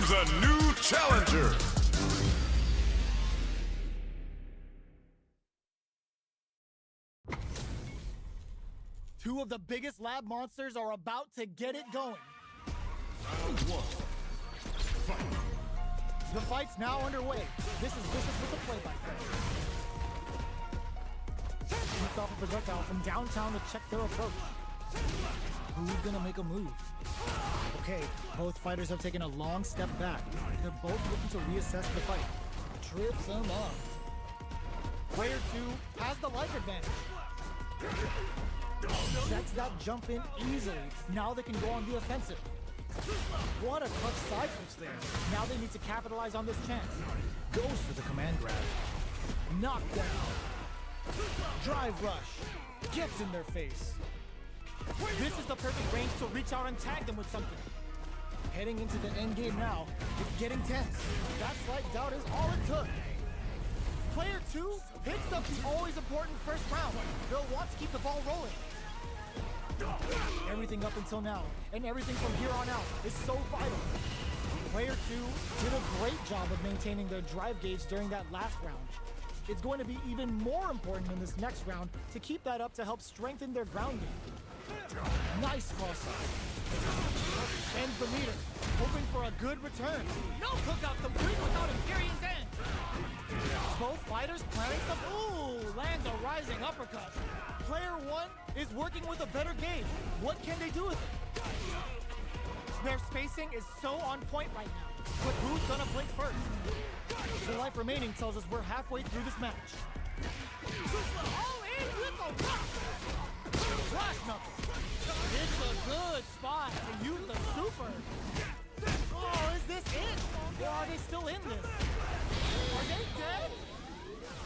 the new challenger. Two of the biggest lab monsters are about to get it going. Round one. Fight. The fight's now underway. This is Vicious with the play-by-play. Shoots off a projectile from downtown to check their approach. Who's gonna make a move? Okay, both fighters have taken a long step back. They're both looking to reassess the fight. Trips them up. Player 2 has the life advantage. Checks that jump in easily. Now they can go on the offensive. What a clutch side switch there. Now they need to capitalize on this chance. Goes for the command grab. Knockdown. Drive rush. Gets in their face. This is the perfect range to reach out and tag them with something. Heading into the end game now, it's getting tense. That slight doubt is all it took. Player 2 picks up the always important first round. They'll want to keep the ball rolling. Everything up until now, and everything from here on out, is so vital. Player 2 did a great job of maintaining their drive gauge during that last round. It's going to be even more important in this next round to keep that up to help strengthen their ground game. Nice cross-up. Ends the meter, hoping for a good return. No cookout complete without Imperium's end. Both fighters planning some. Ooh, lands a rising uppercut. Player 1 is working with a better gauge. What can they do with it? Their spacing is so on point right now. But who's gonna blink first? The life remaining tells us we're halfway through this match. All in with a rock. Flash knuckle. It's a good spot to use the super. Oh, is this it? Or are they still in this? Are they dead?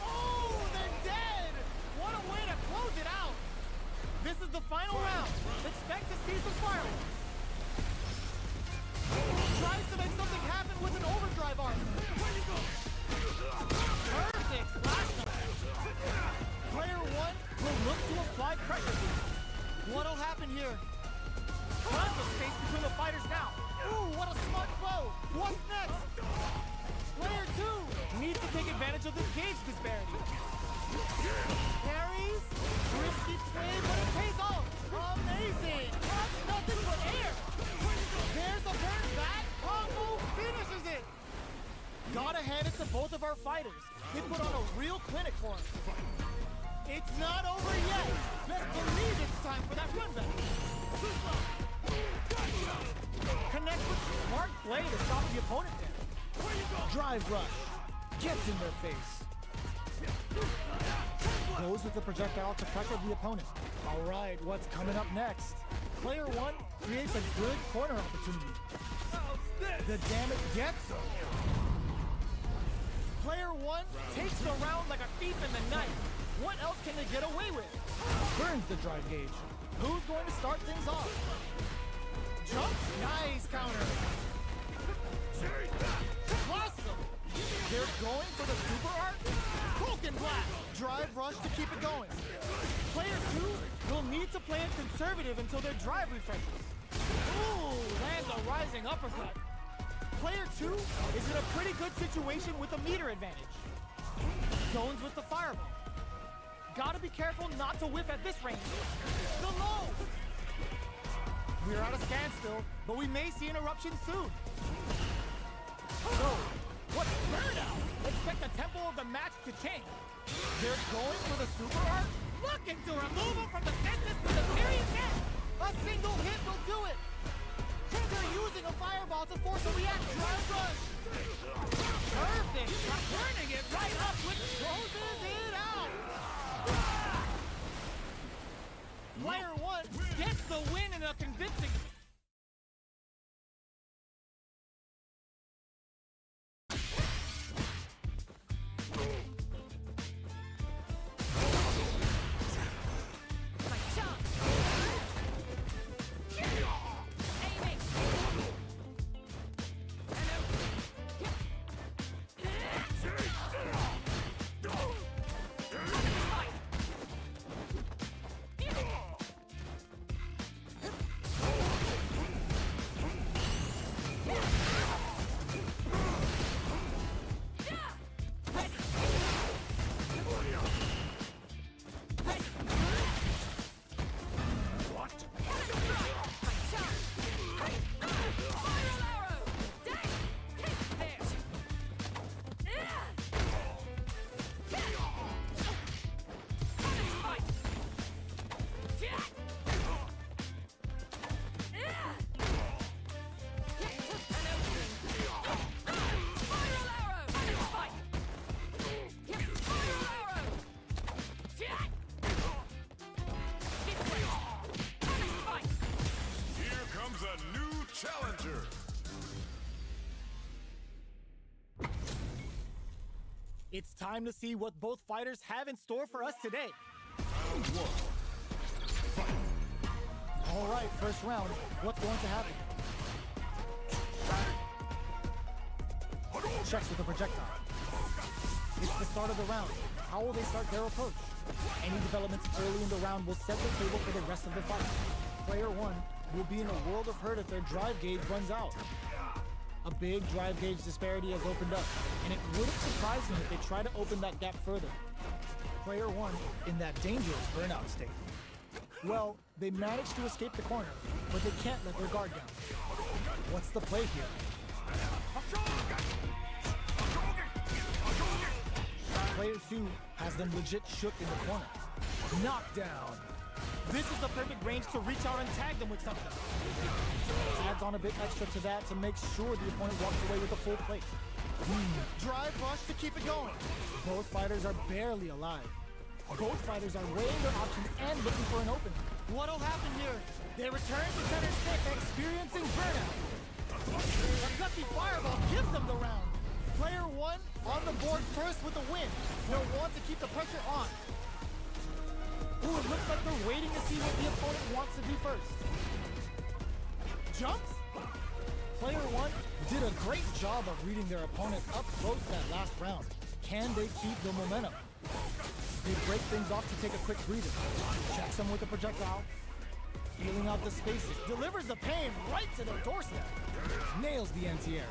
Oh, they're dead! What a way to close it out! This is the final round. Expect to see some fireworks. Tries to make something happen with an overdrive arm. Perfect flash knuckle. Player 1 will look to apply pressure. What'll happen here? Tons of space between the fighters now. Ooh, what a smart blow. What's next? Player 2 needs to take advantage of this gauge disparity. Parries, risky play, but it pays off. Amazing. That's nothing but air. There's a burn back. Combo finishes it. Gotta hand it to both of our fighters. They put on a real clinic for us. It's not over yet. Best believe it's time for that run back. Connect with smart play to stop the opponent there. Drive rush. Gets in their face. Goes with the projectile to pressure the opponent. All right, what's coming up next? Player 1 creates a good corner opportunity. The damage gets him. Player 1 takes the round like a thief in the night. What else can they get away with? Burns the drive gauge. Who's going to start things off? Jump. Nice counter. Awesome. They're going for the super art. Vulcan blast. Drive rush to keep it going. Player 2 will need to play it conservative until their drive refreshes. Ooh, lands a rising uppercut. Player 2 is in a pretty good situation with a meter advantage. Zones with the fireball. Gotta be careful not to whiff at this range. The low! We're at a standstill, but we may see an eruption soon. So, what burnout? Expect the tempo of the match to change. They're going for the super art? Looking to remove him from the census with the Imperium's end. A single hit will do it! They're using a fireball to force a reaction. Drive rush! Perfect! Turning it right up, which closes it out! Player 1 gets the win in a convincing... comes a new challenger. It's time to see what both fighters have in store for us today. Round one. Fight. All right, first round. What's going to happen? Checks with a projectile. It's the start of the round. How will they start their approach? Any developments early in the round will set the table for the rest of the fight. Player one will be in a world of hurt if their drive gauge runs out. A big drive gauge disparity has opened up, and it wouldn't surprise him if they try to open that gap further. Player one in that dangerous burnout state. Well, they managed to escape the corner, but they can't let their guard down. What's the play here? Player two has them legit shook in the corner. Knockdown. This is the perfect range to reach out and tag them with something. Adds on a bit extra to that to make sure the opponent walks away with a full plate. Drive rush to keep it going. Both fighters are barely alive. Both fighters are weighing their options and looking for an opening. What'll happen here? They return to center stick, experiencing burnout. A gutsy fireball gives them the round. Player one on the board first with a win. They'll want to keep the pressure on. Ooh, it looks like they're waiting to see what the opponent wants to do first. Jumps? Player one did a great job of reading their opponent up close that last round. Can they keep the momentum? They break things off to take a quick breather. Checks them with a projectile. Feeling out the spaces. Delivers the pain right to their doorstep. Nails the anti-air.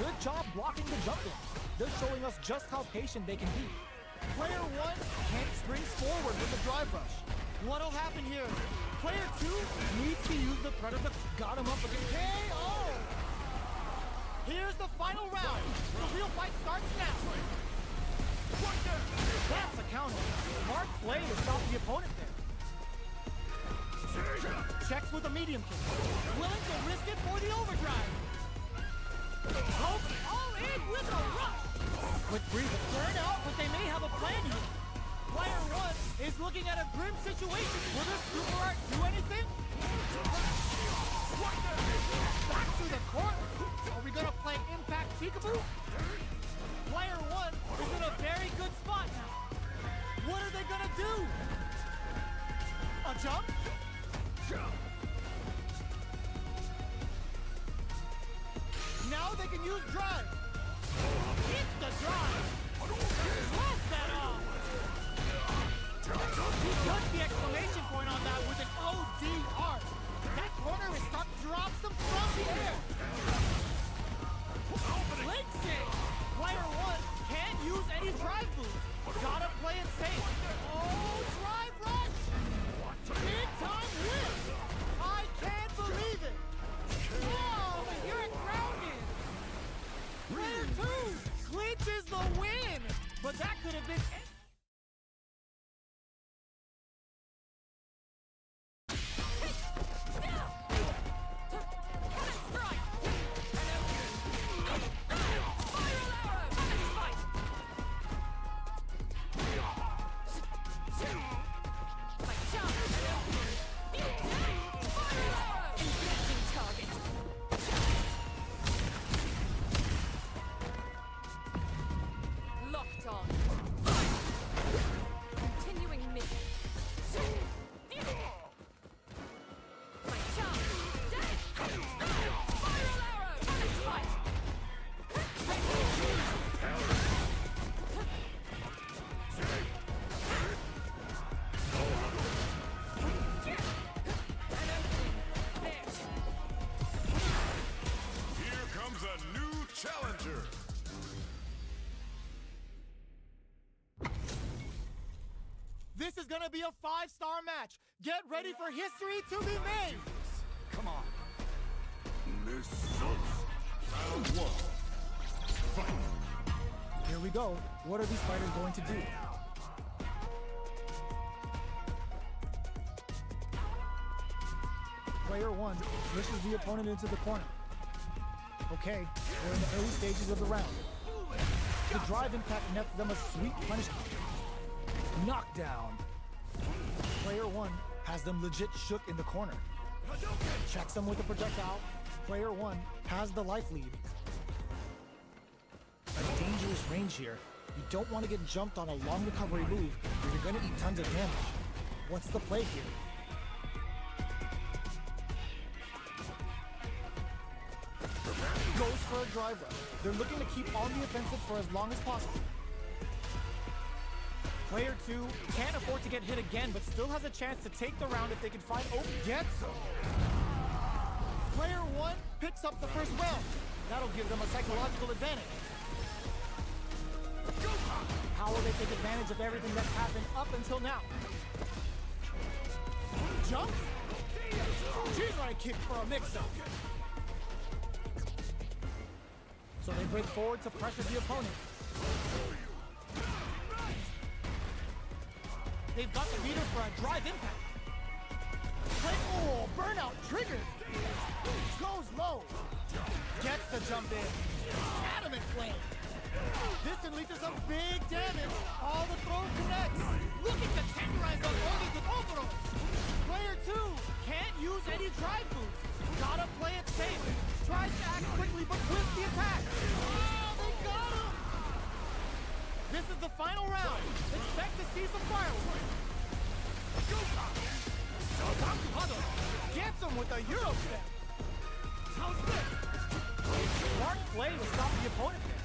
Good job blocking the jump in. They're showing us just how patient they can be. Player one springs forward with a drive rush. What'll happen here? Player two needs to use the predator. Got him up again. KO! Here's the final round. The real fight starts now. That's a counter. Smart play to stop the opponent there. Checks with a medium kick. Willing to risk it for the overdrive. Pokes all in with a rush. Quick breather. Turn out, but they may have a plan here. Player one is looking at a grim situation. Will this super art do anything? Back to the corner. Are we gonna play Impact Peekaboo? Player one is in a very good spot now. What are they gonna do? A jump? Now they can use drive. Hits the drive. Slows that off. He puts the exclamation point on that with an ODR. That corner is stuck, drops them from the air. Links it. Player one can't use any drive moves. Gotta play it safe. Oh, drive rush. Big time hit. I can't believe it. Oh, but you're grounded. Player two clinches the win. But that could have been... Locked on. Continuing mid. My charm. Dead. Spiral arrow. Managed fight. Here comes a new challenger. This is gonna be a 5-star match. Get ready for history to be made. Come on. This sucks. Round one. Fight. Here we go. What are these fighters going to do? Player one pushes the opponent into the corner. Okay, they're in the early stages of the round. The drive impact nets them a sweet punishment. Knockdown. Player one has them legit shook in the corner. Checks him with a projectile. Player 1 has the life lead. A dangerous range here. You don't want to get jumped on a long recovery move, or you're going to eat tons of damage. What's the play here? Goes for a drive rush. They're looking to keep on the offensive for as long as possible. Player 2 can't afford to get hit again, but still has a chance to take the round if they can find open. Gets him. Player 1 picks up the first round. That'll give them a psychological advantage. How will they take advantage of everything that's happened up until now? Jump? She's gonna kick for a mix-up. So they break forward to pressure the opponent. They've got the meter for a drive impact. Oh, burnout triggered. Goes low. Gets the jump in. Adamant flame. This can lead to some big damage. All the throw connects. Looking to tenderize the Ogi with Oboro. Player 2 can't use any drive moves. Gotta play it safe. Tries to act quickly, but with the attack. Oh, they got him! This is the final round. Expect to see some fireworks. Gets him with a Euro step. How's this? Smart play to stop the opponent there.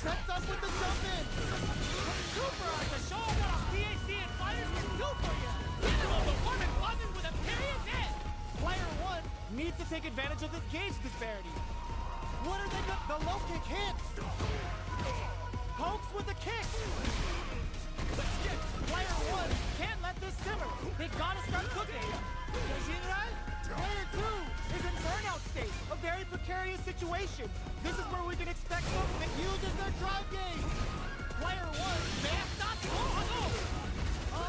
Sets up with the jump in. Super to show him what a PhD and fighters can do for you. Minimum performance pauses with a period hit. Player 1 needs to take advantage of this gauge disparity. What are they doing? The low kick hits. Pokes with the kick. Player 1 can't let this simmer. They gotta start cooking. Player 2 is in burnout state, a very precarious situation. This is where we can expect something that uses their drive gauge. Player 1 may have stopped.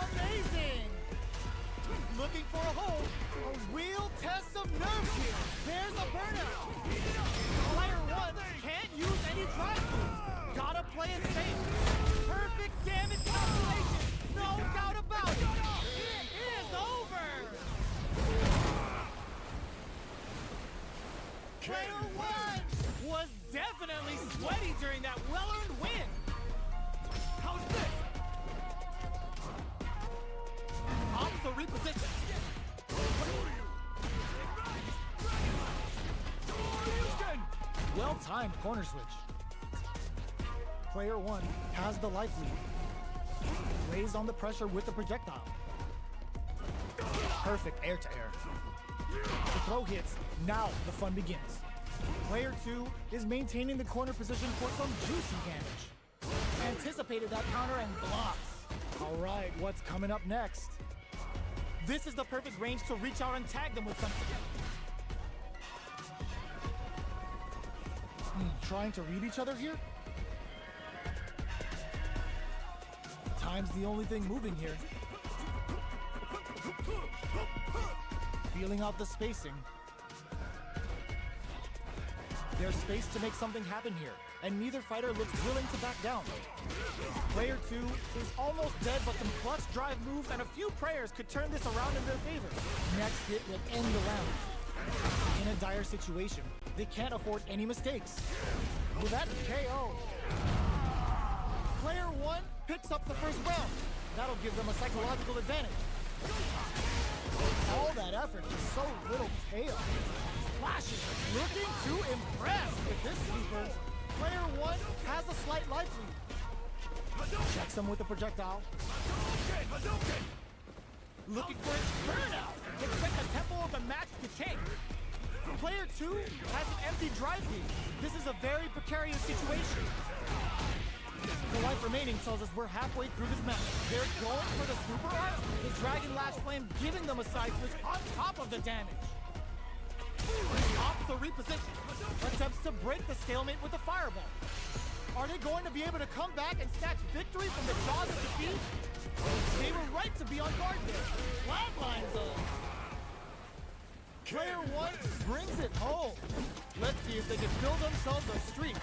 Amazing. Looking for a hole. A real test of nerve here. There's a burnout. Player 1 can't use any drive moves. Gotta play it safe. Perfect damage calculation. No doubt about it. It is over. Player 1 was definitely sweaty during that well-earned win. How's this? Also reposition. Well-timed corner switch. Player 1 has the life lead. Lays on the pressure with the projectile. Perfect air-to-air. The throw hits. Now the fun begins. Player 2 is maintaining the corner position for some juicy damage. Anticipated that counter and blocks. All right, what's coming up next? This is the perfect range to reach out and tag them with something. Trying to read each other here? Time's the only thing moving here. Feeling out the spacing. There's space to make something happen here, and neither fighter looks willing to back down. Player 2 is almost dead, but some clutch drive moves and a few prayers could turn this around in their favor. Next hit will end the round. In a dire situation, they can't afford any mistakes. With that KO, Player 1 picks up the first round. That'll give them a psychological advantage. All that effort for so little payoff. Flashes looking to impress with this sweeper. Player 1 has a slight life lead. Checks him with the projectile. Looking for its burnout. Expect the tempo of the match to change. Player 2 has an empty drive lead. This is a very precarious situation. The life remaining tells us we're halfway through this match. They're going for the super art. The Dragon Lash Flame giving them a side switch on top of the damage. Off the reposition. Attempts to break the stalemate with the fireball. Are they going to be able to come back and snatch victory from the jaws of defeat? They were right to be on guard there. Flatlines though. Player 1 brings it home. Let's see if they can build themselves a streak.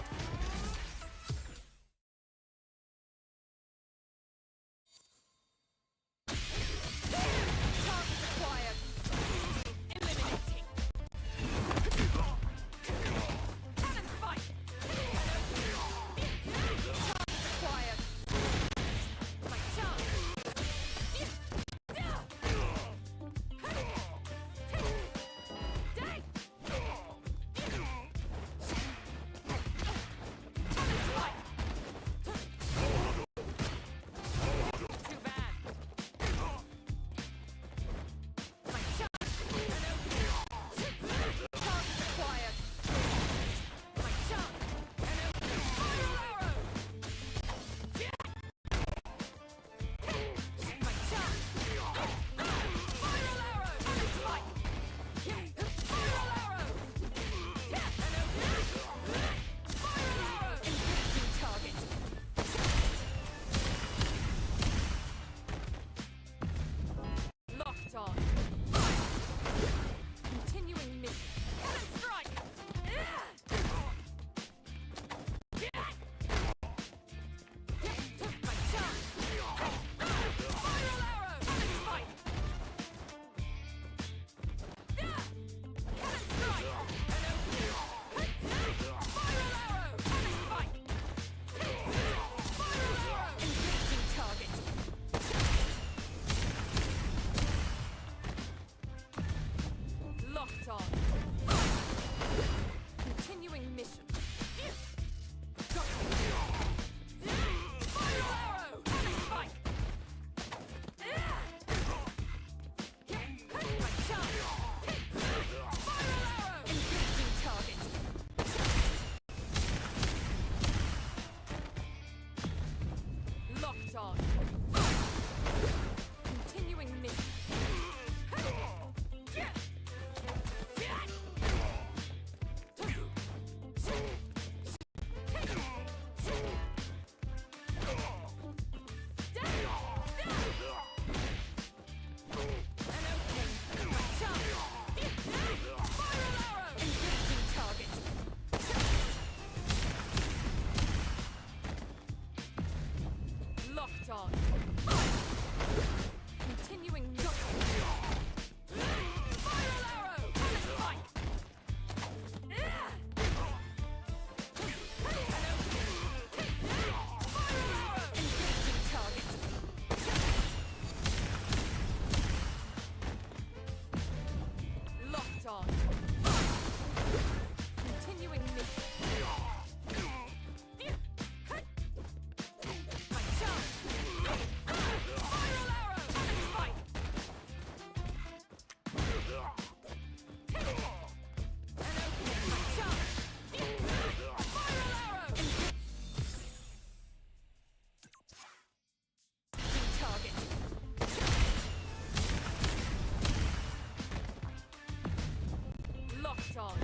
on.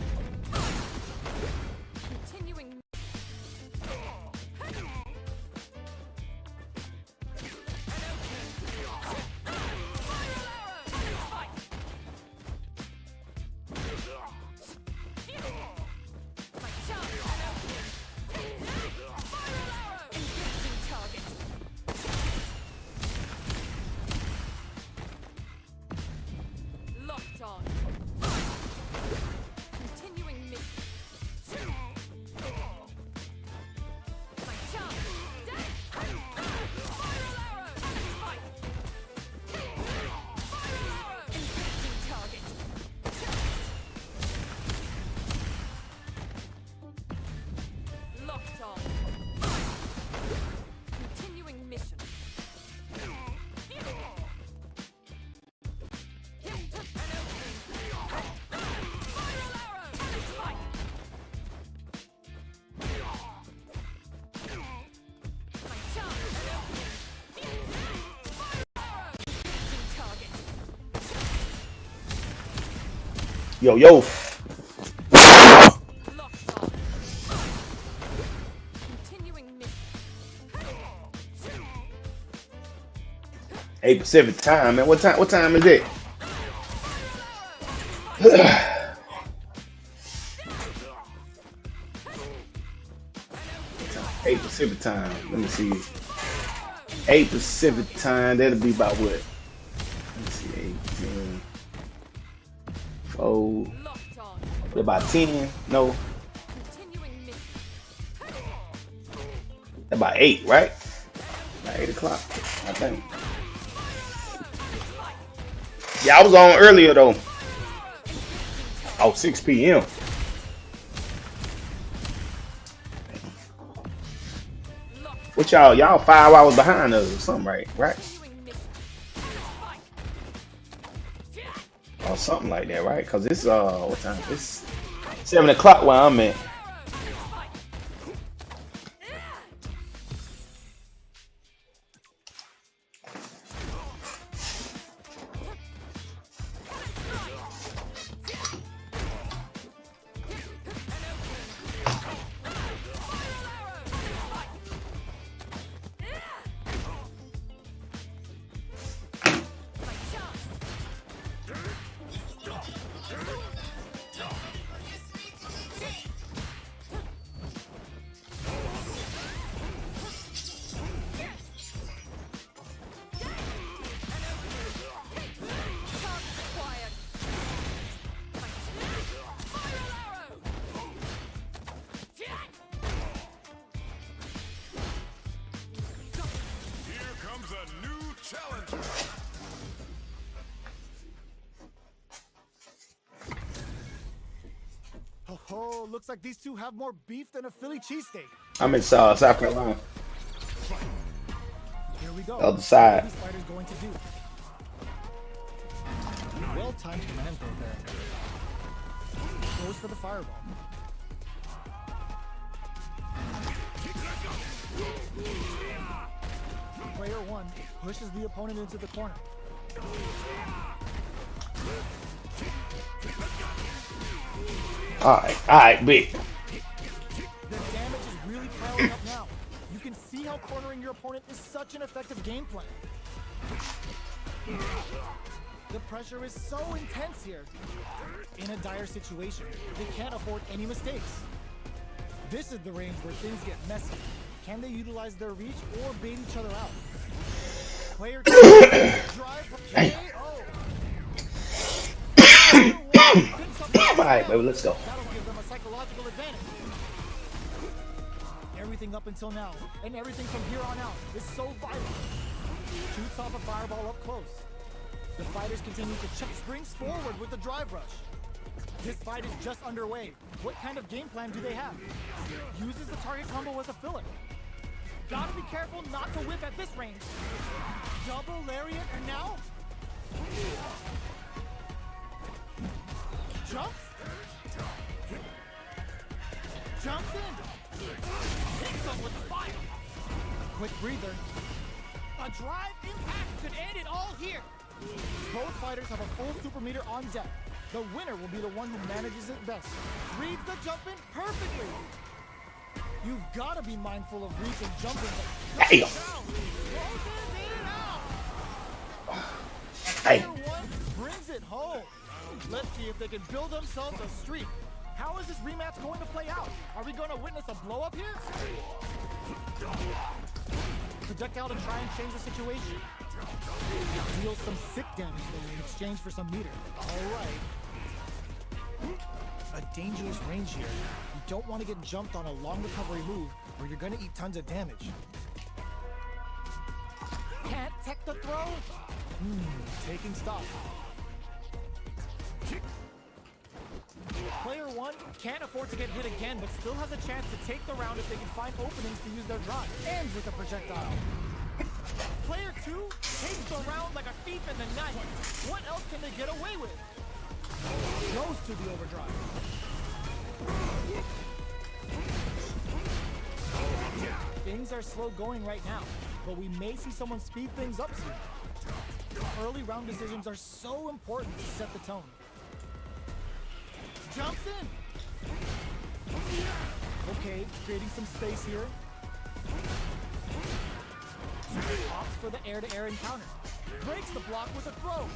Continuing. Locked on. Continuing mission. My chance. Dead. Spiral arrow. Spike. Spiral arrow. Engaging target. Locked on. Continuing mission. Yo, yo. Locked on. Continuing mission. 8 Pacific time, man. What time is it? 8 Pacific time. Let me see. 8 Pacific time. That'll be about what? Let me see. 8, 10, 4. Locked on. About 10. No. Continuing mission. About 8, right? About 8 o'clock, I think. Yeah, I was on earlier though. Oh, 6 p.m. What y'all 5 hours behind us or something, right? Continuing mission. Or something like that, right? Cause it's what time? It's 7 o'clock where I'm at. Here comes a new challenger. Oh, looks like these two have more beef than a Philly cheesesteak. I'm in South Carolina. Here we go. Other side. What are these fighters going to do? Well-timed command throw there. Goes for the fireball. Player one pushes the opponent into the corner. All right, big. The damage is really piling up now. You can see how cornering your opponent is such an effective game plan. The pressure is so intense here. In a dire situation, they can't afford any mistakes. This is the range where things get messy. Can they utilize their reach or bait each other out? Player two drive from KO. All right, baby, let's go. That'll give them a psychological advantage. Everything up until now, and everything from here on out, is so vital. Shoots off a fireball up close. The fighters continue to check springs forward with the drive rush. This fight is just underway. What kind of game plan do they have? Uses the target combo as a filler. Gotta be careful not to whiff at this range. Double lariat, and now? Jumps? Jumps in! Hits him with the fire! Quick breather. A drive impact could end it all here! Both fighters have a full super meter on deck. The winner will be the one who manages it best. Reads the jump in perfectly. You've got to be mindful of reach and jumping. Damn. Hey. Player one brings it home. Let's see if they can build themselves a streak. How is this rematch going to play out? Are we going to witness a blow up here? Projectile to try and change the situation. Deal some sick damage there in exchange for some meter. All right. A dangerous range here. You don't want to get jumped on a long recovery move or you're going to eat tons of damage. Can't tech the throw? Taking stock. Player one can't afford to get hit again, but still has a chance to take the round if they can find openings to use their drive. Ends with a projectile. Player two takes the round like a thief in the night. What else can they get away with? Goes to the overdrive. Things are slow going right now, but we may see someone speed things up soon. Early round decisions are so important to set the tone. Jumps in. Okay, creating some space here. Opts for the air-to-air encounter. Breaks the block with a throw.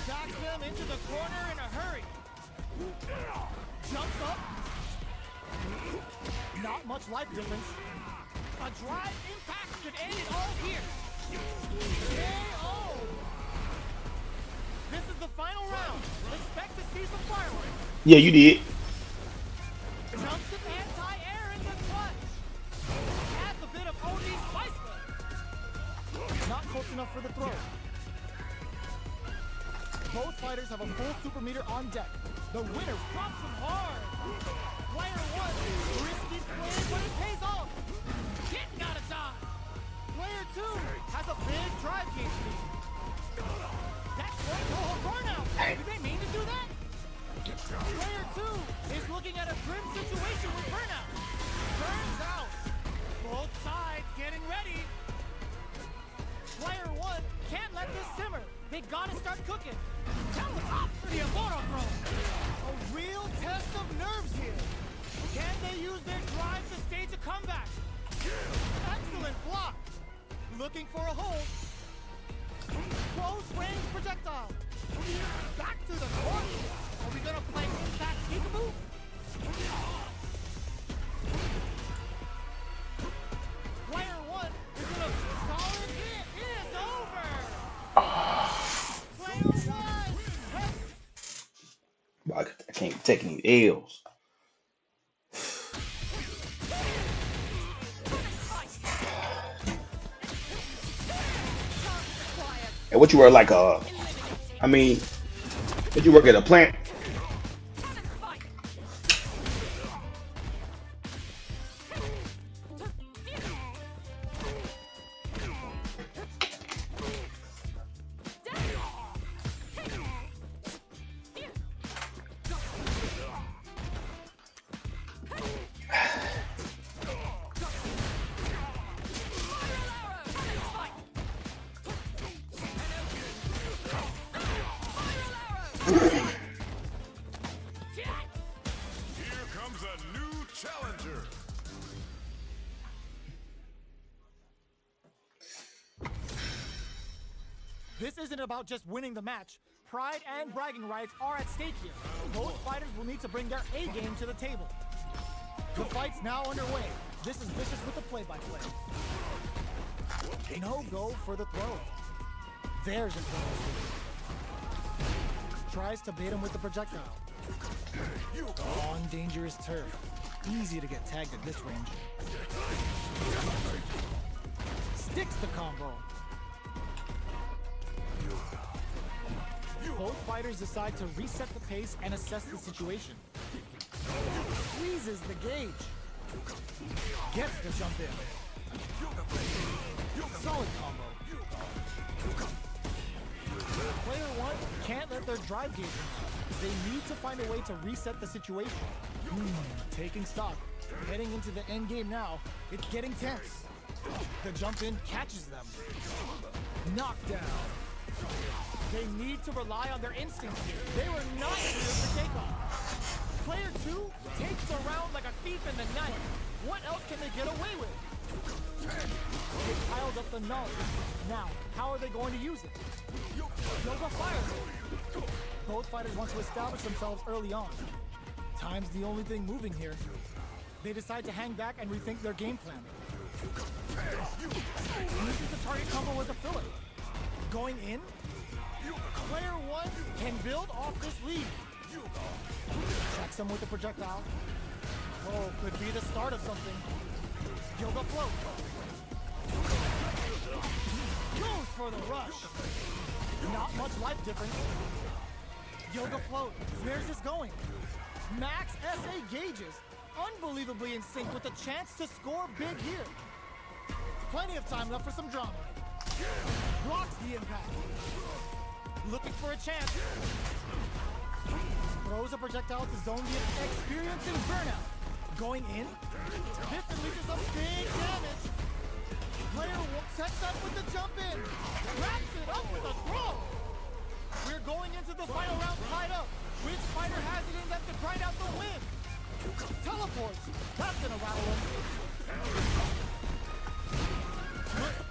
Backs them into the corner in a hurry. Jumps up. Not much life difference. A drive impact could end it all here. KO! This is the final round. Expect to see some fireworks. Yeah, you did. Jumps in anti-air in the clutch. Adds a bit of OD spice there. Not close enough for the throw. Both fighters have a full super meter on deck. The winner drops him hard. Player one, risky play, but it pays off. Getting out of dodge. Player two has a big drive gauge lead. That's going to a burnout. Did they mean to do that? Player two is looking at a grim situation with burnout. Burns out. Both sides getting ready. Player one can't let this simmer. They gotta start cooking. Tell the cops for the Amoro throw. A real test of nerves here. Can they use their drive to stage a comeback? Excellent block. Looking for a hold. Close range projectile. Back to the court. Are we gonna play impact peekaboo? Player one is in a solid hit. It is over. Player one. I can't take any L's. And what you were like did you work at a plant? Here comes a new challenger. This isn't about just winning the match. Pride and bragging rights are at stake here. Both fighters will need to bring their A game to the table. The fight's now underway. This is Vicious with the play-by-play. No go for the throw. There's a throw. Tries to bait him with the projectile. On dangerous turf. Easy to get tagged at this range. Sticks the combo. Both fighters decide to reset the pace and assess the situation. Squeezes the gauge. Gets the jump in. Solid combo. Player one can't let their drive gauge in. They need to find a way to reset the situation. Taking stock. Heading into the end game now. It's getting tense. The jump in catches them. Knockdown. They need to rely on their instincts here. They were not clear for takeoff. Player 2 takes a round like a thief in the night. What else can they get away with? They piled up the knowledge. Now, how are they going to use it? Yoga fires it. Both fighters want to establish themselves early on. Time's the only thing moving here. They decide to hang back and rethink their game plan. Uses the target combo as a filler. Going in, player 1 can build off this lead. Checks him with the projectile. Oh, could be the start of something. Yoga float. Goes for the rush. Not much life difference. Yoga float. Where's this going? Max SA gauges. Unbelievably in sync with a chance to score big here. Plenty of time left for some drama. Blocks the impact. Looking for a chance. Throws a projectile to zone the experiencing burnout. Going in. This unleashes some big damage. Player sets up with the jump in. Wraps it up with a throw. We're going into the final round tied up. Which fighter has it in them to grind out the win? Teleports. That's gonna rattle him.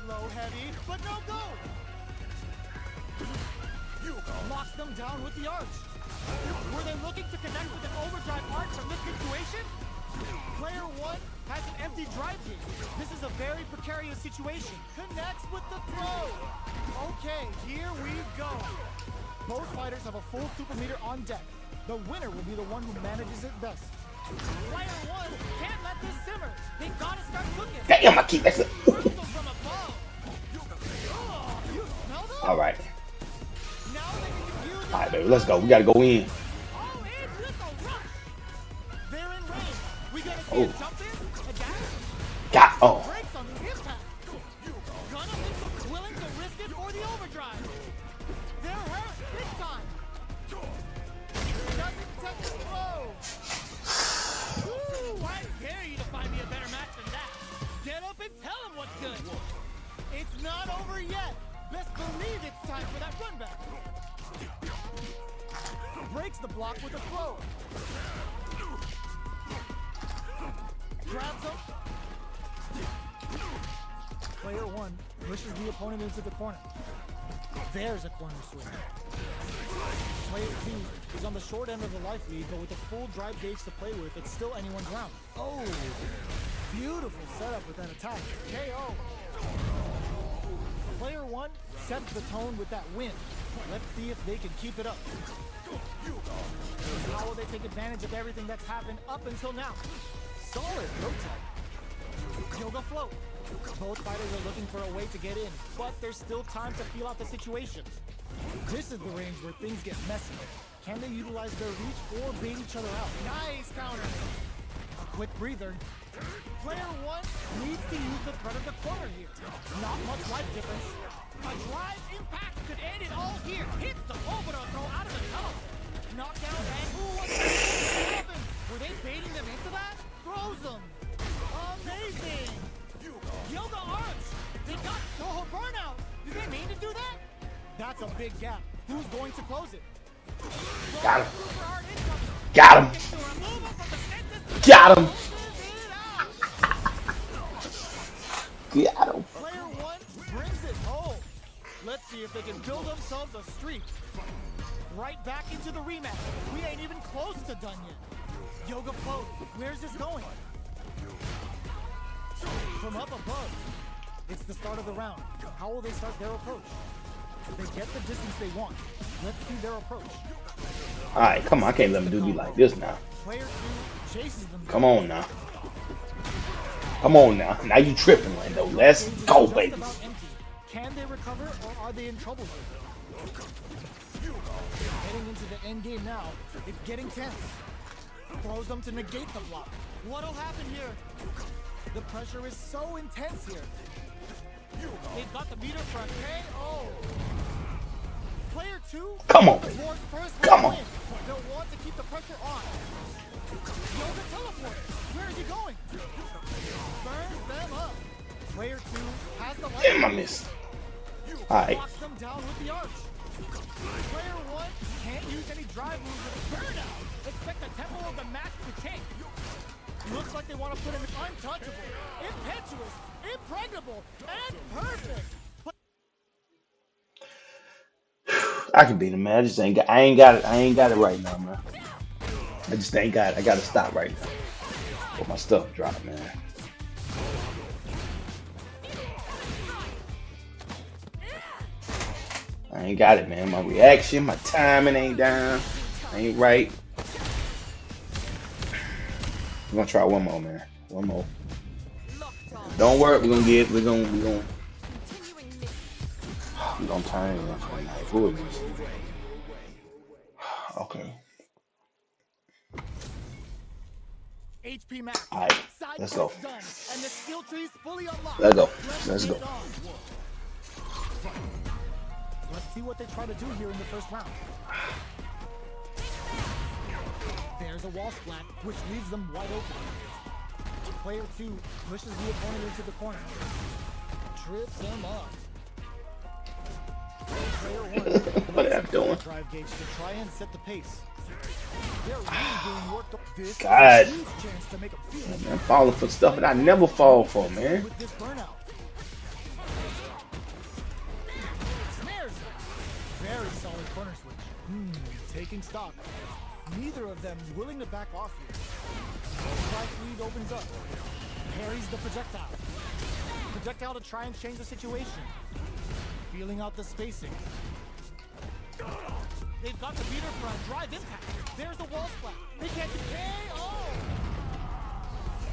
Low heavy, but no go. Locks them down with the arch. Were they looking to connect with an overdrive arch from this situation? Player 1 has an empty drive gate. This is a very precarious situation. Connects with the throw. Okay, here we go. Both fighters have a full super meter on deck. The winner will be the one who manages it best. Player 1 can't let this simmer. They gotta start cooking. Damn, I keep that. From above. Oh, you smell that? All right. Now they can use All right, baby. Let's go. We gotta go in. all in with a rush. They're in range. We gotta see Oh. a jump in, a dash. God. Oh. Brakes on the impact. Gonna be willing to risk it or the overdrive. They're hurt big time. Doesn't touch the throw. Ooh, I dare you to find me a better match than that. Get up and tell him what's good. It's not over yet. Best believe it's time for that run back. Breaks the block with a throw. Grabs him. Player 1 pushes the opponent into the corner. There's a corner swing. Player 2 is on the short end of the life lead, but with a full drive gauge to play with, it's still anyone's round. Oh, beautiful setup with that attack. KO. Player 1 sets the tone with that win. Let's see if they can keep it up. How will they take advantage of everything that's happened up until now? Solid rotate. Yoga float. Both fighters are looking for a way to get in, but there's still time to feel out the situation. This is the range where things get messy. Can they utilize their reach or bait each other out? Nice counter. A quick breather. Player 1 needs to use the threat of the corner here. Not much life difference. A drive impact could end it all here. Hits the overthrow throw out of the tunnel. Knockdown and ooh, what happened? Were they baiting them into that? Throws them. Amazing. Yoga arch. They got Toho burnout. Did they mean to do that? That's a big gap. Who's going to close it? Got him. Got him. Got him. Got him. Player 1 brings it home. Let's see if they can build themselves a streak. Right back into the rematch. We ain't even close to done yet. Yoga float. Where's this going? From up above. It's the start of the round. How will they start their approach? They get the distance they want. Let's see their approach. All right, come on. I can't let them do me like this now. Player 2 chases them. Come on now. Come on now. Now you tripping, Lando. Let's go, Just baby. about empty. Can they recover or are they in trouble here? Heading into the end game now. It's getting tense. Throws them to negate the block. What'll happen here? The pressure is so intense here. They've got the meter for a KO. Player 2. Come on. towards first Come on. win. They'll want to keep the pressure on. Yoga teleport. Where is he going? Burns them up. Player 2 has the Damn, I light. missed. Alright. Knocks them down with the arch. Player 1 can't use any drive moves with a burnout. Expect the tempo of the match to change. Looks like they want to put him untouchable, impetuous, impregnable, and perfect. I can beat him, man. I just ain't got. I ain't got it. I ain't got it right now, man. I just ain't got it. I gotta stop right now. But my stuff dropped, man. I ain't got it, man. My reaction, my timing ain't down. Ain't right. We're gonna try one more, man. One more. Don't worry, we're gonna get. We're gonna Continuing mission. we gonna turn. Who is this? Okay. HP max. All right. Side Let's go. quest done, and the skill tree's fully unlocked. Let's go. Let's get go. it on. Let's see what they try to do here in the first round. There's a wall splat, which leaves them wide open. Player 2 pushes the opponent into the corner. Trips him up. Player 1 What am I doing? drive gauge to try and set the pace. They're really being worked up. This God. is a huge chance to make them feel it. I'm falling for stuff that I never fall for, man. With this burnout. Snares him. Very solid corner switch. Taking stock. Neither of them willing to back off here. Strike lead opens up. Parries the projectile. Projectile to try and change the situation. Feeling out the spacing. They've got the meter for a drive impact. There's the wall splat. They can't do KO.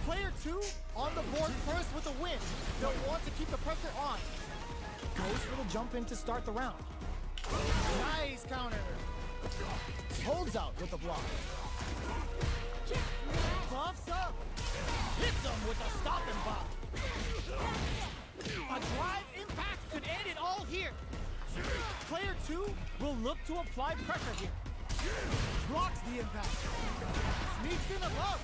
Player 2 on the board first with a win. They'll want to keep the pressure on. Goes for the jump in to start the round. Nice counter. Holds out with the block. Buffs up. Hits them with a stop and pop. A drive impact could end it all here. Player 2 will look to apply pressure here. Blocks the impact. Sneaks in above.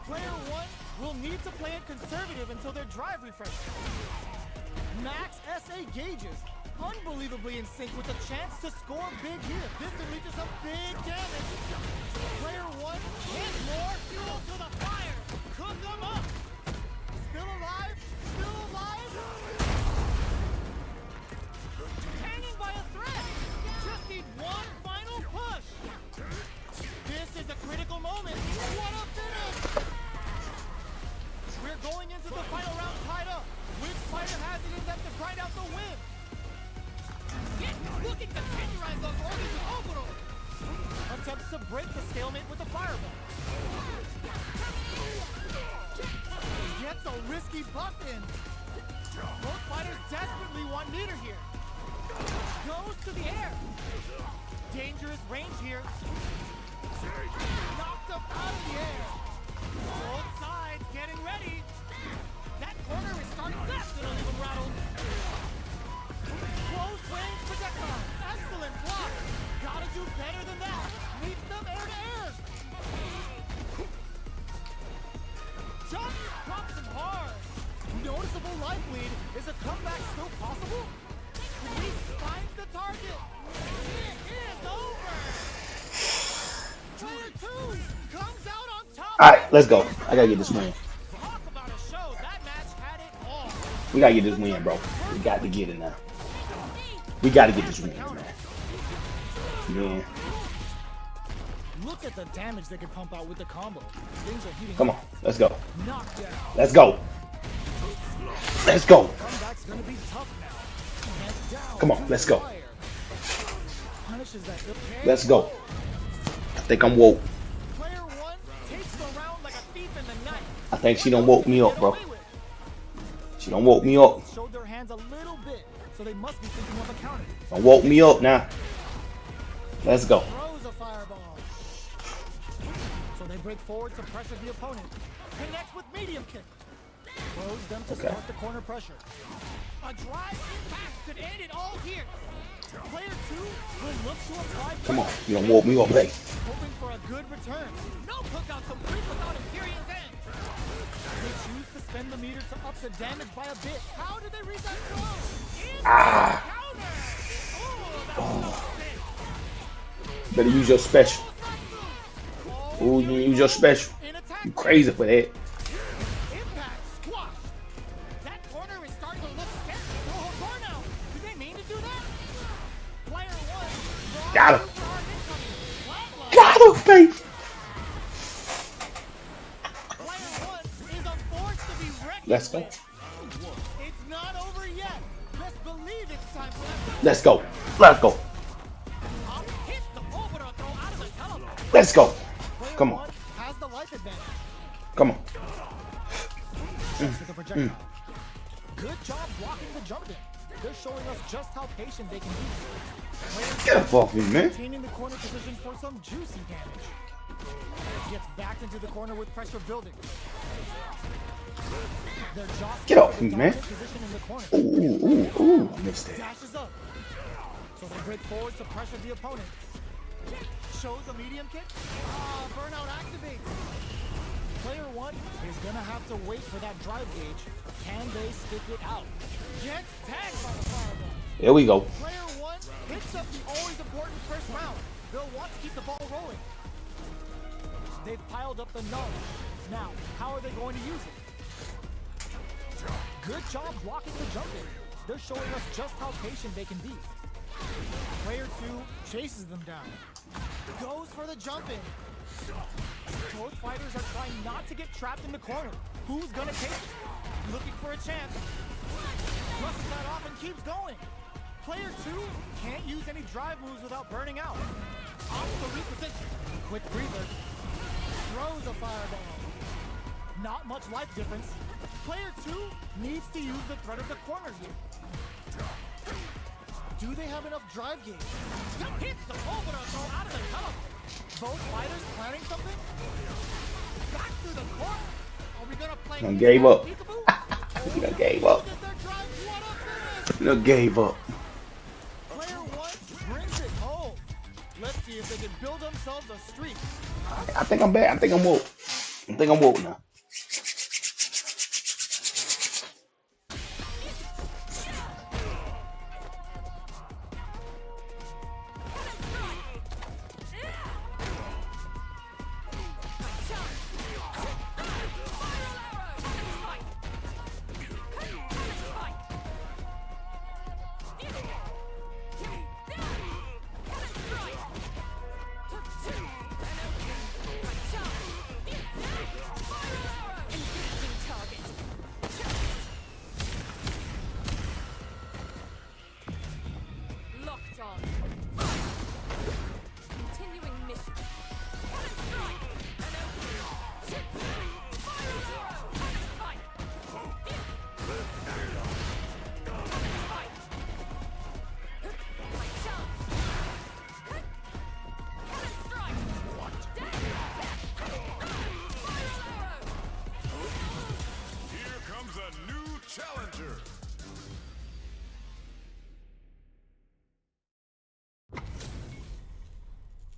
Player 1 will need to play it conservative until their drive refreshes. Max SA gauges. Unbelievably in sync with a chance to score big here. This could lead to some big damage. Player 1 hit more. Fuel to the fire. Cook them up. Still alive? Still alive? Hanging by a thread. Just need one final push. This is a critical moment. What a finish! We're going into the final round tied up. Which fighter has it in them to grind out the win? Looking to tenderize those organs with Oboro. Attempts to break the stalemate with the fireball. Gets a risky buff in. Both fighters desperately want meter here. Goes to the air. Dangerous range here. Knocked up out of the air. Both sides getting ready. That corner is starting fast and uneven rattle. Close range projectile. Excellent block. Gotta do better than that. Meets them air to air. Jump drops him hard. Noticeable life lead. Is a comeback still possible? Reese finds the target. It is over. Player 2 comes out on top. All right, let's go. I gotta get this win. Talk about a show. That match had it all. We gotta get this win, bro. We got to get it now. We gotta get this win, man. Yeah. Look at the damage they can pump out with the combo. Things are heating Come up. on, let's go. Knockdown. Let's go. Let's go. Comeback's gonna be tough now. Hands down Come on, to let's the go. wire. Punishes that. Let's go. I think I'm woke. Player 1 takes the round like a thief in the night. I think she done woke me up, bro. Get away with. She done woke me up. Showed their hands a little bit, so they must be thinking of a counter. Done woke me up now. Let's go. Throws a fireball. So they break forward to pressure the opponent. Connects with medium kick. Throws them to Okay. start the corner pressure. A drive impact could end it all here. Player 2 will look to apply Come on, pressure, you don't walk me off play. hoping for a good return. No cookout complete without Imperium's end. They choose to spend the meter to up the damage by a bit. How did they reach that close? Ah, Counter. Oh, that was so sick. better use your special. Ooh, you use your special. In attack, You crazy for that. impact, squash. That corner is starting to look scary. Oh, Cornell. Did they mean to do that? Player 1 Got him. Super hard incoming. Flatline. Got him, face. Player 1 is a force to be reckoned Let's go. with. It's not over yet. Best believe it's time for that. Let's go. Let's go. Hit the overthrow throw out of the teleport. Let's go. Player Come on. 1 has the life advantage. Come on. With the projectile. Good job blocking the jump in. They're showing us just how patient they can be. Player Get up off me, man. maintaining the corner position for some juicy damage. Gets backed into the corner with pressure building. They're jostling Get off for the me, man. dominant position in the corner. Ooh, ooh, ooh. I missed that. Dashes up. So they break forward to pressure the opponent. Shows a medium kick. Burnout activates. Player 1 is gonna have to wait for that drive gauge. Can they stick it out? Gets tagged by the fireball. There we go. Player 1 picks up the always important first round. They'll want to keep the ball rolling. They've piled up the knowledge. Now, how are they going to use it? Good job blocking the jump in. They're showing us just how patient they can be. Player 2 chases them down. Goes for the jump in. Both fighters are trying not to get trapped in the corner. Who's gonna take it? Looking for a chance. Brushes that off and keeps going. Player 2 can't use any drive moves without burning out. Opts to reposition. Quick breather. Throws a fireball. Not much life difference. Player 2 needs to use the threat of the corner here. Do they have enough drive gauge? Hit the overthrow throw out of the teleport. Both fighters planning something? Back through the corner. Are we gonna play? I gave up. Peekaboo? You done gave up. Uses their drive, what a finish! You done gave up. Player 1 brings it home. Let's see if they can build themselves a streak. I think I'm back. I think I'm woke. I think I'm woke now. Locked on. Continuing mission. Here comes a new challenger.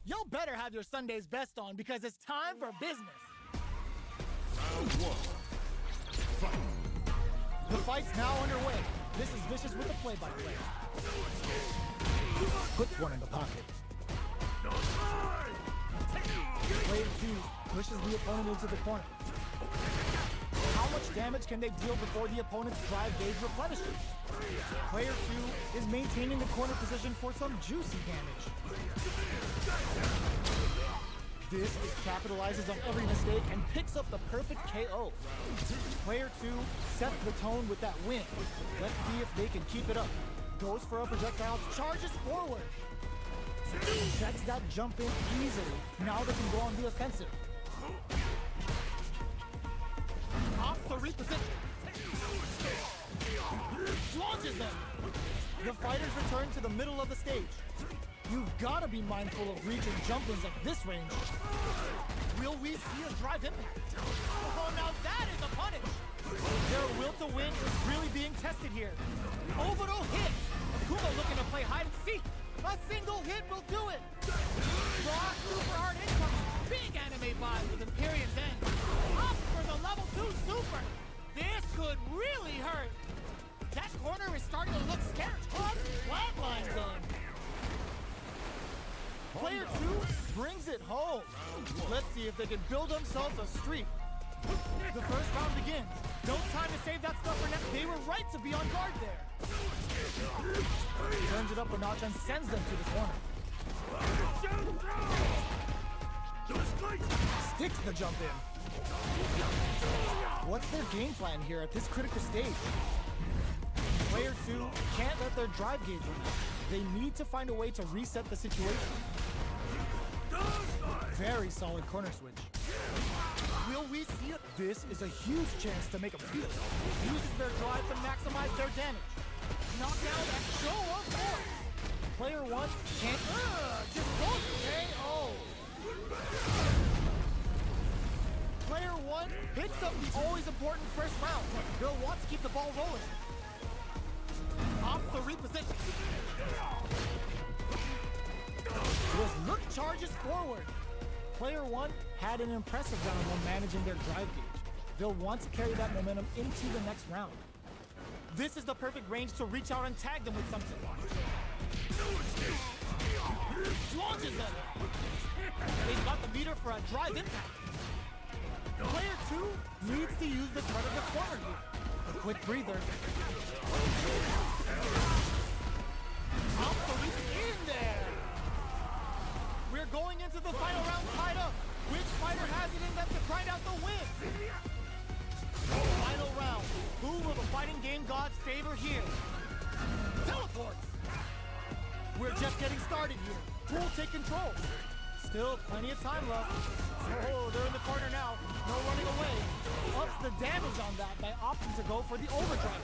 Y'all better have your Sunday's best on because it's time for business. Round 1. The fight's now underway. This is Vicious with the play-by-play. Puts one in the pocket. Player 2 pushes the opponent into the corner. How much damage can they deal before the opponent's drive gauge replenishes? Player 2 is maintaining the corner position for some juicy damage. This capitalizes on every mistake and picks up the perfect KO. Player 2 sets the tone with that win. Let's see if they can keep it up. Goes for a projectile, charges forward. Checks that jump in easily. Now they can go on the offensive. Opts to reposition. Launches them. The fighters return to the middle of the stage. You've got to be mindful of reach and jump-ins at this range. Will we see a drive impact? Oh, now that is a punish. Their will to win is really being tested here. Obito hits. Akuma looking to play hide and seek. A single hit will do it. Raw super hard incoming. Big anime vibe with Empyrean's end. Up for the level 2 super. This could really hurt. That corner is starting to look scary. Flatline zone. Player 2 brings it home. Let's see if they can build themselves a streak. The first round begins. No time to save that stuff for next. They were right to be on guard there. Turns it up a notch and sends them to the corner. Sticks the jump in. What's their game plan here at this critical stage? Player 2 can't let their drive gauge run out. They need to find a way to reset the situation. Very solid corner switch. Will we see it? This is a huge chance to make them feel it. Uses their drive to maximize their damage. Knockdown at show of force. Player 1 can't. Just won't KO. Player 1 picks up the always important first round. They'll want to keep the ball rolling. Opts to reposition. This look charges forward. Player 1 had an impressive round while managing their drive gauge. They'll want to carry that momentum into the next round. This is the perfect range to reach out and tag them with something. Launches them. They've got the meter for a drive impact. Player 2 needs to use the threat of the corner here. A quick breather. Absolutely in there. We're going into the final round tied up. Which fighter has it in them to grind out the win? Final round. Who will the fighting game gods favor here? Teleports. We're just getting started here. Who will take control? Still plenty of time left. Oh, they're in the corner now. No running away. Ups the damage on that by opting to go for the overdrive.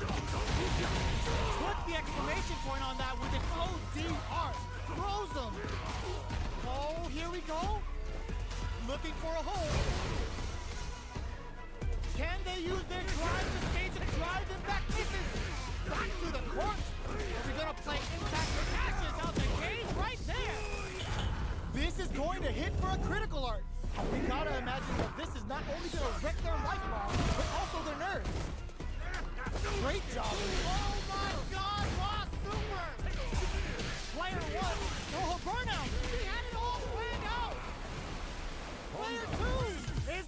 Put the exclamation point on that with an ODR. Throws them. Oh, here we go. Looking for a hole. Can they use their drive to stage a drive impact misses? Back to the court. Are we gonna play impact with ashes out the game right there? This is going to hit for a critical art. We gotta imagine that this is not only gonna wreck their lifelong, but also their nerves. Great job. Oh my God, Raw Super! Player 1, oh, burnout. He had it all planned out. Player 2 is.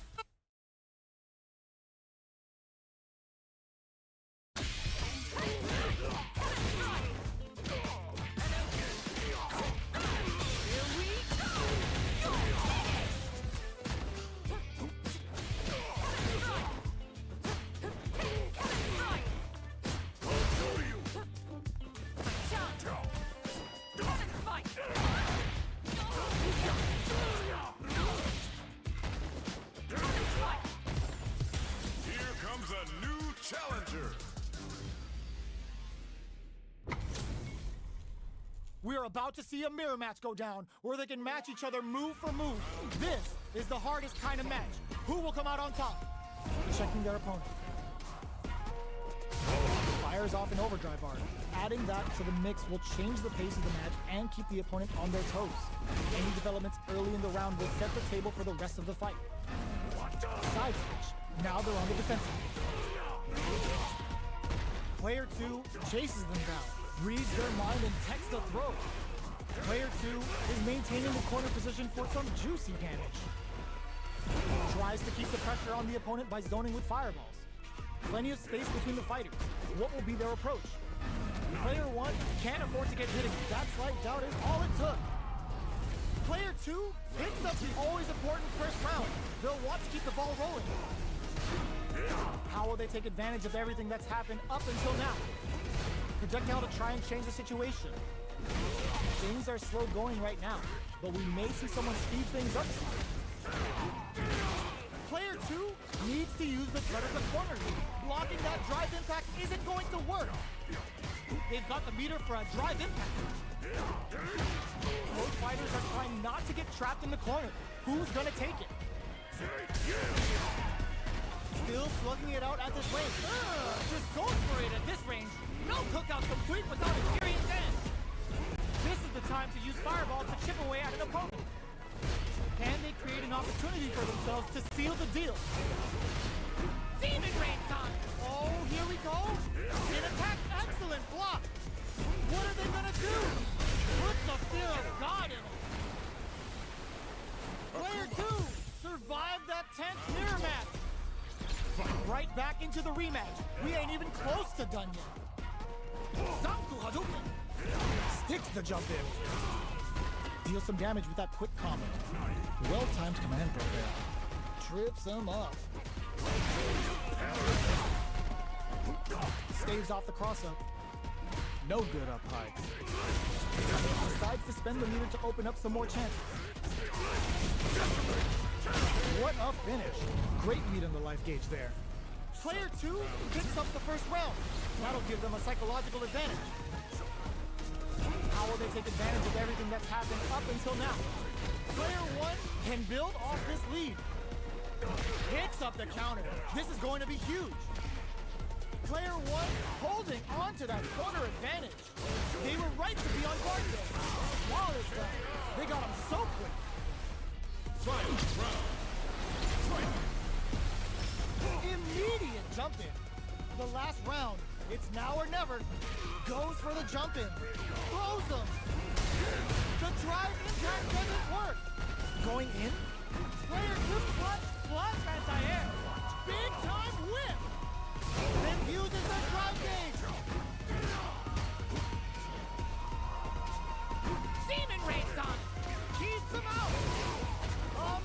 Challenger. We're about to see a mirror match go down, where they can match each other move for move. This is the hardest kind of match. Who will come out on top? Checking their opponent. Fires off an overdrive art. Adding that to the mix will change the pace of the match and keep the opponent on their toes. Any developments early in the round will set the table for the rest of the fight. Side switch. Now they're on the defensive. Player 2 chases them down, reads their mind and techs the throw. Player 2 is maintaining the corner position for some juicy damage. Tries to keep the pressure on the opponent by zoning with fireballs. Plenty of space between the fighters. What will be their approach? Player 1 can't afford to get hit. That slight doubt is all it took. Player 2 picks up the always important first round. They'll want to keep the ball rolling. How will they take advantage of everything that's happened up until now? Projectile to try and change the situation. Things are slow going right now, but we may see someone speed things up. Player 2 needs to use the threat of the corner. Blocking that drive impact isn't going to work. They've got the meter for a drive impact. Both fighters are trying not to get trapped in the corner. Who's gonna take it? Still slugging it out at this range. Just goes for it at this range. No cookout complete without a Furious End. This is the time to use fireballs to chip away at an opponent. Can they create an opportunity for themselves to seal the deal? Demon Rain time! Oh, here we go. An attack. Excellent block. What are they gonna do? Put the fear of God in it. Player 2 survived that tense mirror match. Right back into the rematch. We ain't even close to done yet. Zanku Hadouken! Sticks the jump in. Deal some damage with that quick combo. Well-timed command throw there. Trips him up. Staves off the cross-up. No good up high. Decides to spend the meter to open up some more chances. What a finish. Great lead on the life gauge there. Player 2 picks up the first round. That'll give them a psychological advantage. How will they take advantage of everything that's happened up until now? Player 1 can build off this lead. Picks up the counter. This is going to be huge. Player 1 holding on to that corner advantage. They were right to be on guard there. Flawless round. They got him so quick. Final round. Fight. Immediate jump in. The last round, it's now or never. Goes for the jump in. Throws him. The drive impact doesn't work. Going in. Player 2 plus anti-air. Big time whip. Then uses the drive gauge. Demon Rain time! Keeps him out.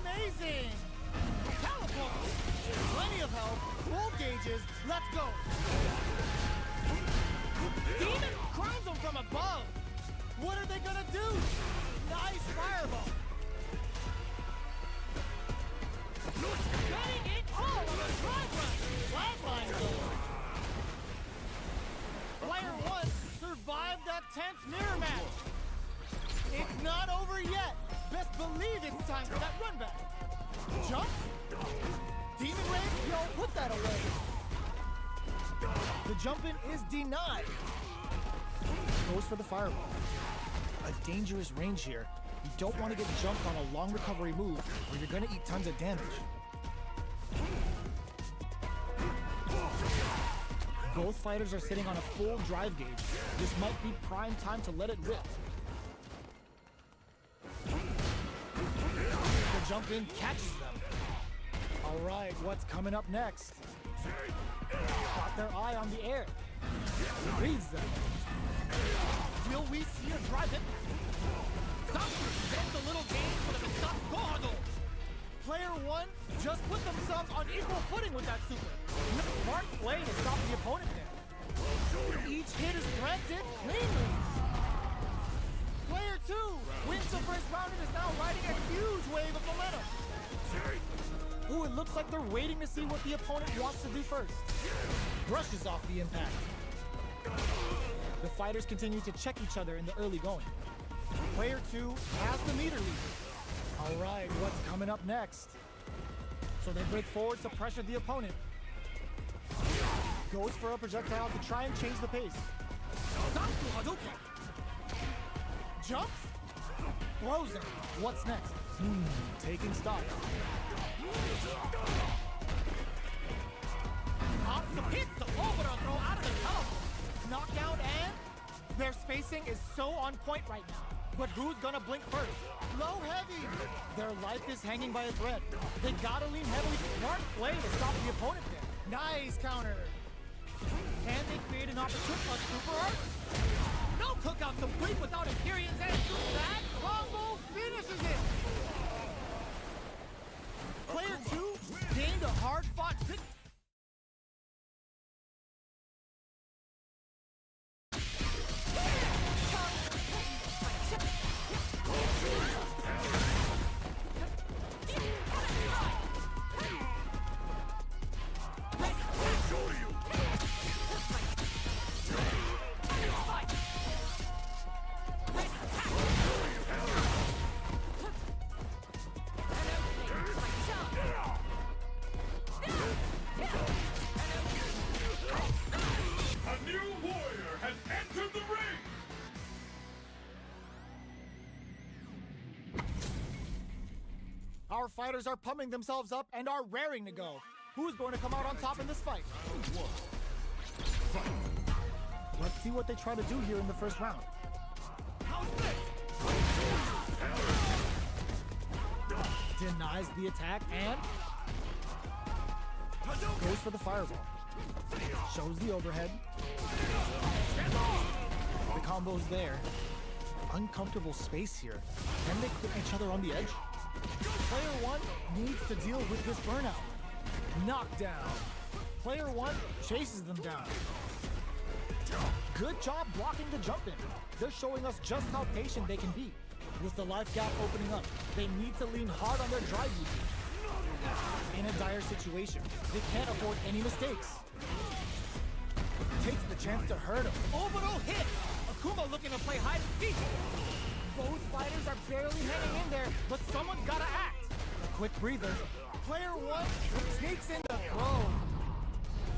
Amazing. Teleport. Plenty of health. Full gauges. Let's go. Demon crowns him from above! What are they gonna do? Nice fireball. Getting it all on a drive run! Flatline goal. Player 1 survived that tense mirror match. It's not over yet. Best believe it's time for that run back. Jump. Demon Rain, yo, put that away. The jump in is denied. Goes for the fireball. A dangerous range here. You don't want to get jumped on a long recovery move where you're going to eat tons of damage. Both fighters are sitting on a full drive gauge. This might be prime time to let it rip. The jump in catches them. All right, what's coming up next? Got their eye on the air. Reads them. Will we see a drive in? Zanku spends a little game for the Misaki Gohado! Player 1 just put themselves on equal footing with that super. Smart play to stop the opponent there. Each hit is threaded cleanly. Player 2 wins the first round and is now riding a huge wave of momentum. Ooh, it looks like they're waiting to see what the opponent wants to do first. Brushes off the impact. The fighters continue to check each other in the early going. Player 2 has the meter lead. All right, what's coming up next? So they break forward to pressure the opponent. Goes for a projectile to try and change the pace. Zanku Hadouken! Jumps. Throws him. What's next? Taking stock. Ops the hits the overall throw out of the teleport! Knockout and their spacing is so on point right now. But who's gonna blink first? Low heavy. Their life is hanging by a thread. They gotta lean heavily. Smart play to stop the opponent there. Nice counter. Can they create an opportunity on Super Art? No cookout complete without Imperium's end! That combo finishes it. Player 2 gained a hard-fought victory. Our fighters are pumping themselves up and are raring to go. Who's going to come out on top in this fight? Let's see what they try to do here in the first round. Denies the attack and goes for the fireball. Shows the overhead. The combo's there. Uncomfortable space here. Can they put each other on the edge? Player one needs to deal with this burnout. Knockdown. Player one chases them down. Good job blocking the jump in. They're showing us just how patient they can be. With the life gap opening up, they need to lean hard on their drive usage. In a dire situation, they can't afford any mistakes. Takes the chance to hurt him. Orbital hit! Akuma looking to play hide and seek. Both fighters are barely hanging in there, but someone's gotta act. A quick breather. Player one sneaks in the throw.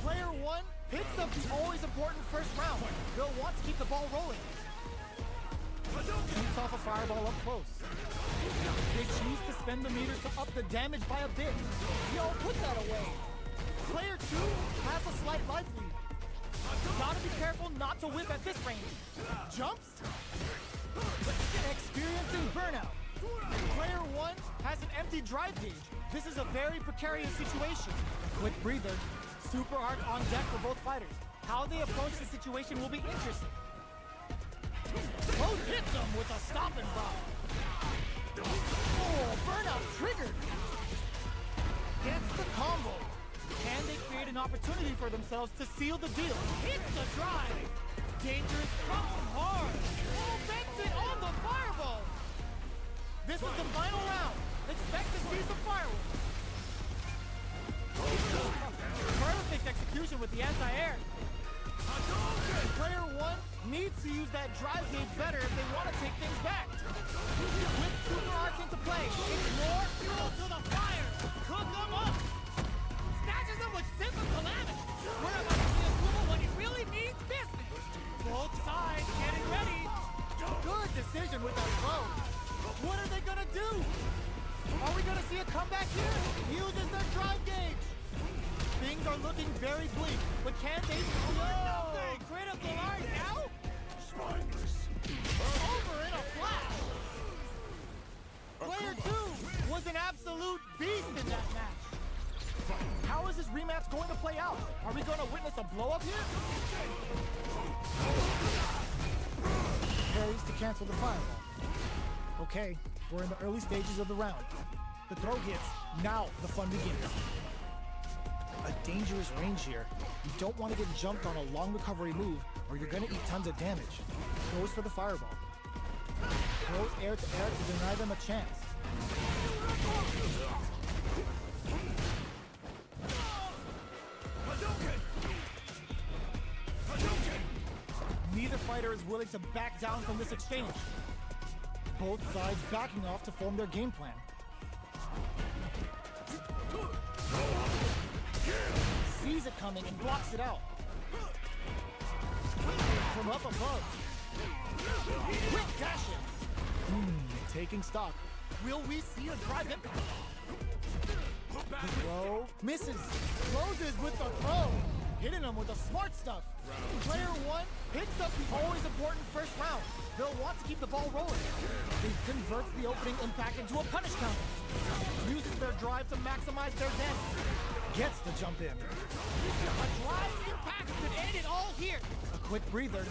Player one picks up the always important first round. They'll want to keep the ball rolling. Shoots off a fireball up close. They choose to spend the meters to up the damage by a bit. Yo, put that away. Player two has a slight life lead. Gotta be careful not to whip at this range. Jumps. Experiencing burnout. Player one has an empty drive gauge. This is a very precarious situation. Quick breather. Super Art on deck for both fighters. How they approach the situation will be interesting. Both hits them with a stop and drop. Oh, burnout triggered. Gets the combo. Can they create an opportunity for themselves to seal the deal? Hits the drive! Dangerous drops him hard! Oh, bends it on the fireball! This is the final round. Expect to see some fireworks. Perfect execution with the anti-air. Player one needs to use that drive gauge better if they want to take things back. With super arts into play, ignore Fuel to the fire! Cook them up! Snatches them with simple calamity! We're about to see Akuma when he really needs business! Both sides getting ready! good decision with that throw. What are they gonna do? Are we gonna see a comeback here? Uses their drive gauge. Things are looking very bleak, but can they? Whoa! Critical art now? Spineless. Over in a flash. Player 2 was an absolute beast in that match. How is this rematch going to play out? Are we going to witness a blow-up here? Parries to cancel the fireball. Okay, we're in the early stages of the round. The throw hits, now the fun begins. A dangerous range here. You don't want to get jumped on a long recovery move or you're going to eat tons of damage. Goes for the fireball. Throws air to air to deny them a chance. Neither fighter is willing to back down from this exchange. Both sides backing off to form their game plan. Sees it coming and blocks it out. From up above. Quick dashing. Taking stock. Will we see a drive impact? The throw misses. Closes with the throw. Hitting them with the smart stuff. Player 1 picks up the always important first round. They'll want to keep the ball rolling. They convert the opening impact into a punish counter. Uses their drive to maximize their damage. Gets the jump in. A drive impact could end it all here. A quick breather.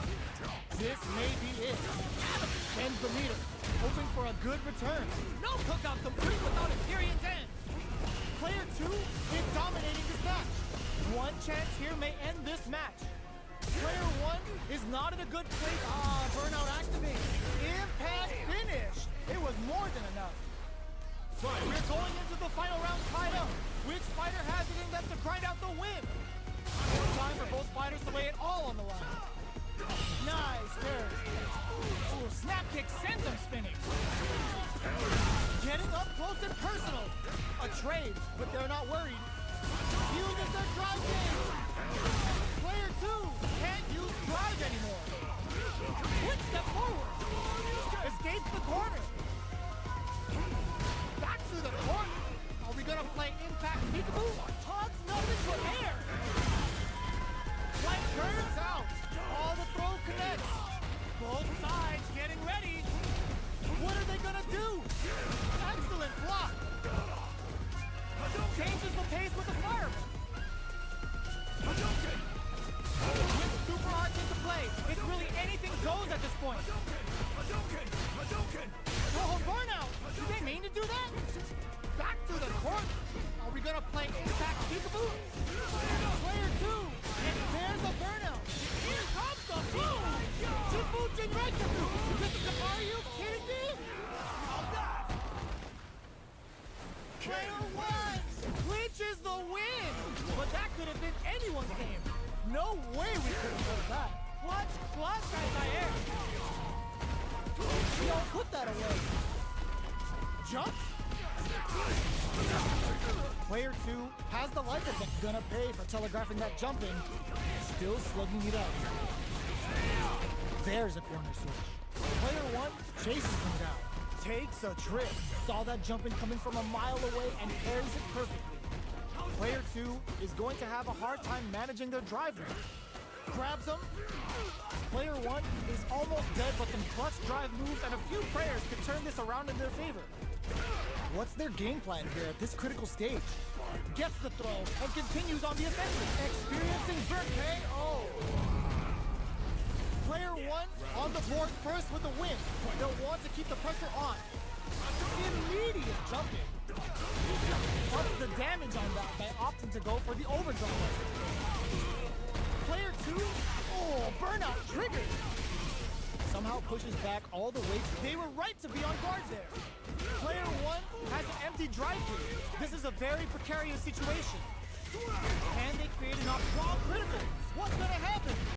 This may be it. Ends the meter, hoping for a good return. No cookout complete without Imperium's end. Player 2 is dominating this match. One chance here may end this match. Player 1 is not in a good place. Burnout activated. Impact finish. It was more than enough. We're going into the final round tied up. Which fighter has it in them to grind out the win? It's time for both fighters to lay it all on the line. Nice parry. Ooh, snap kick sends him spinning. Getting up close and personal. A trade, but they're not worried. Uses their drive game. Player 2 can't use drive anymore. Quick step forward. Escapes the corner. Back to the corner. blast anti-air. She don't put that away. Jump. Player 2 has the life effect. Gonna pay for telegraphing that jump in. Still slugging it out. There's a corner switch. Player 1 chases him down. Takes a trip. Saw that jump in coming from a mile away and parries it perfectly. Player 2 is going to have a hard time managing their drive range. Grabs him. Player 1 is almost dead, but some clutch drive moves and a few prayers could turn this around in their favor. What's their game plan here at this critical stage? Gets the throw and continues on the offensive. Experiencing Berk KO. Player 1 on the board first with a win. They'll want to keep the pressure on. Immediate jumping. Ups the damage on that by opting to go for the overdrive. Player 2, oh, burnout triggered. Somehow pushes back all the weight. They were right to be on guard there. Player 1 has an empty drive lead. This is a very precarious situation. Can they create an opportunity? Critical. What's gonna happen?